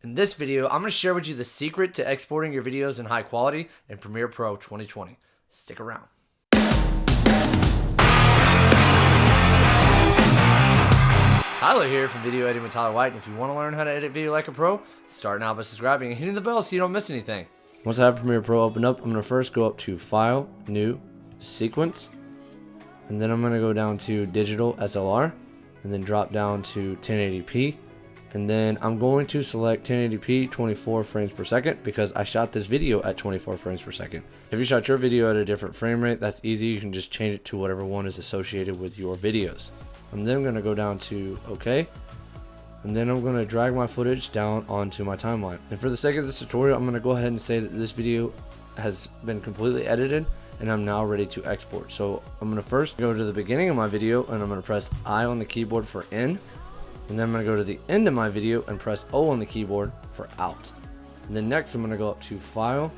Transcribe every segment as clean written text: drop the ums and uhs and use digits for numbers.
In this video, I'm going to share with you the secret to exporting your videos in high quality in Premiere Pro 2020. Stick around. Tyler here from Video Editing with Tyler White, and if you want to learn how to edit video like a pro, start now by subscribing and hitting the bell so you don't miss anything. Once I have Premiere Pro opened up, I'm going to first go up to File, New, Sequence, and then I'm going to go down to Digital SLR, and then drop down to 1080p. And then I'm going to select 1080p 24 frames per second because I shot this video at 24 frames per second. If you shot your video at a different frame rate, that's easy. You can just change it to whatever one is associated with your videos. I'm then going to go down to OK. And then I'm going to drag my footage down onto my timeline. And for the sake of this tutorial, I'm going to go ahead and say that this video has been completely edited and I'm now ready to export. So I'm going to first go to the beginning of my video and I'm going to press I on the keyboard for in. And then I'm going to go to the end of my video and press O on the keyboard for out. And then next I'm going to go up to File,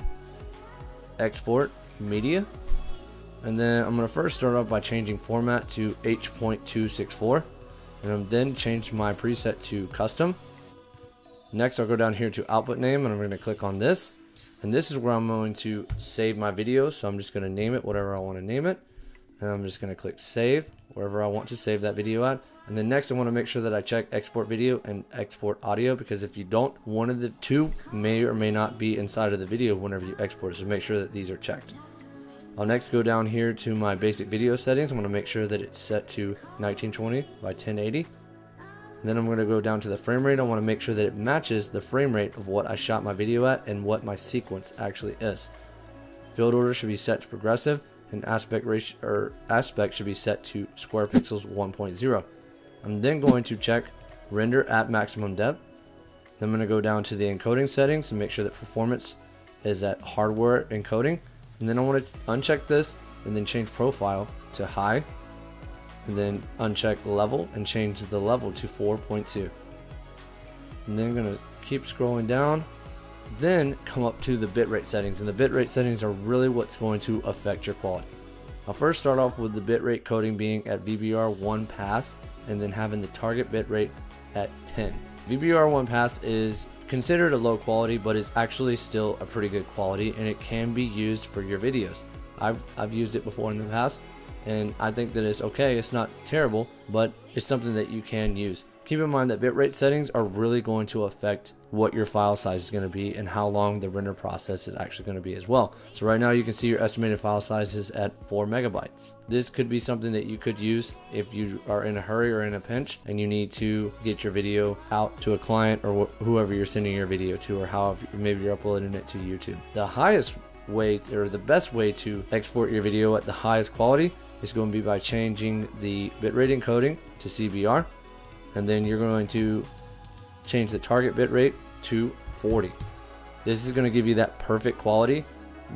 Export, Media. And then I'm going to first start off by changing format to H.264. And I'm then change my preset to Custom. Next I'll go down here to Output Name and I'm going to click on this. And this is where I'm going to save my video. So I'm just going to name it whatever I want to name it. And I'm just going to click Save wherever I want to save that video at. And then next I want to make sure that I check export video and export audio, because if you don't, one of the two may or may not be inside of the video whenever you export it, so make sure that these are checked. I'll next go down here to my basic video settings. I'm going to make sure that it's set to 1920 by 1080. And then I'm going to go down to the frame rate. I want to make sure that it matches the frame rate of what I shot my video at and what my sequence actually is. Field order should be set to progressive, and aspect ratio or aspect should be set to square pixels 1.0. I'm then going to check render at maximum depth. Then I'm going to go down to the encoding settings and make sure that performance is at hardware encoding. And then I want to uncheck this and then change profile to high. And then uncheck level and change the level to 4.2. And then I'm going to keep scrolling down. Then come up to the bitrate settings. And the bitrate settings are really what's going to affect your quality. I'll first start off with the bitrate coding being at VBR1 pass, and then having the target bitrate at 10. VBR1 pass is considered a low quality, but is actually still a pretty good quality, and it can be used for your videos. I've used it before in the past, and I think that it's okay. It's not terrible, but it's something that you can use. Keep in mind that bitrate settings are really going to affect what your file size is going to be and how long the render process is actually going to be as well. So right now you can see your estimated file size is at 4 megabytes. This could be something that you could use if you are in a hurry or in a pinch and you need to get your video out to a client or whoever you're sending your video to, or how maybe you're uploading it to YouTube. The highest way, or the best way to export your video at the highest quality is going to be by changing the bitrate encoding to CBR. And then you're going to change the target bitrate to 40. This is going to give you that perfect quality,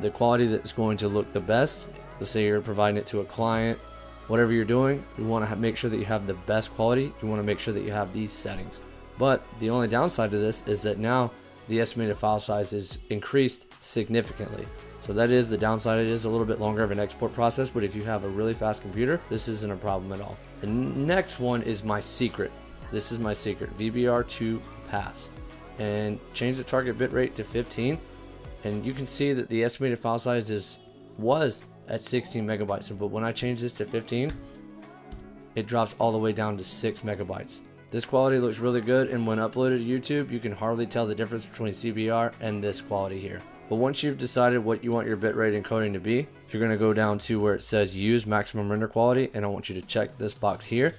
the quality that's going to look the best. Let's say you're providing it to a client, whatever you're doing, you want to make sure that you have the best quality. You want to make sure that you have these settings. But the only downside to this is that now the estimated file size is increased significantly. So that is the downside. It is a little bit longer of an export process, but if you have a really fast computer, this isn't a problem at all. The next one is my secret. This is my secret, VBR2 pass, and change the target bitrate to 15, and you can see that the estimated file size was at 16 megabytes, but when I change this to 15, it drops all the way down to 6 megabytes. This quality looks really good, and when uploaded to YouTube, you can hardly tell the difference between CBR and this quality here. But once you've decided what you want your bitrate encoding to be, you're going to go down to where it says use maximum render quality, and I want you to check this box here,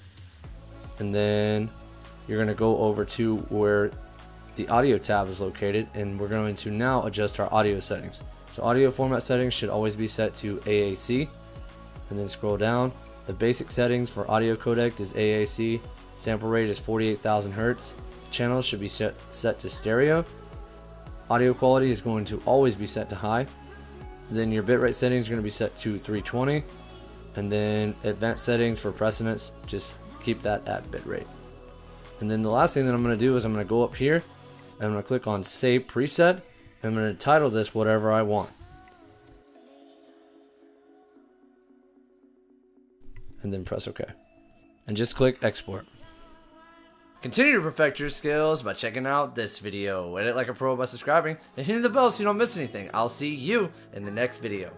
and then you're going to go over to where the audio tab is located, and we're going to now adjust our audio settings. So audio format settings should always be set to AAC, and then scroll down. The basic settings for audio codec is AAC, sample rate is 48,000 Hertz, channels should be set to stereo, audio quality is going to always be set to high, then your bitrate settings are going to be set to 320, and then advanced settings for precedence, just keep that at bitrate. And then the last thing that I'm going to do is I'm going to go up here and I'm going to click on Save Preset, and I'm going to title this whatever I want. And then press OK. And just click Export. Continue to perfect your skills by checking out this video. Edit like a pro by subscribing and hitting the bell so you don't miss anything. I'll see you in the next video.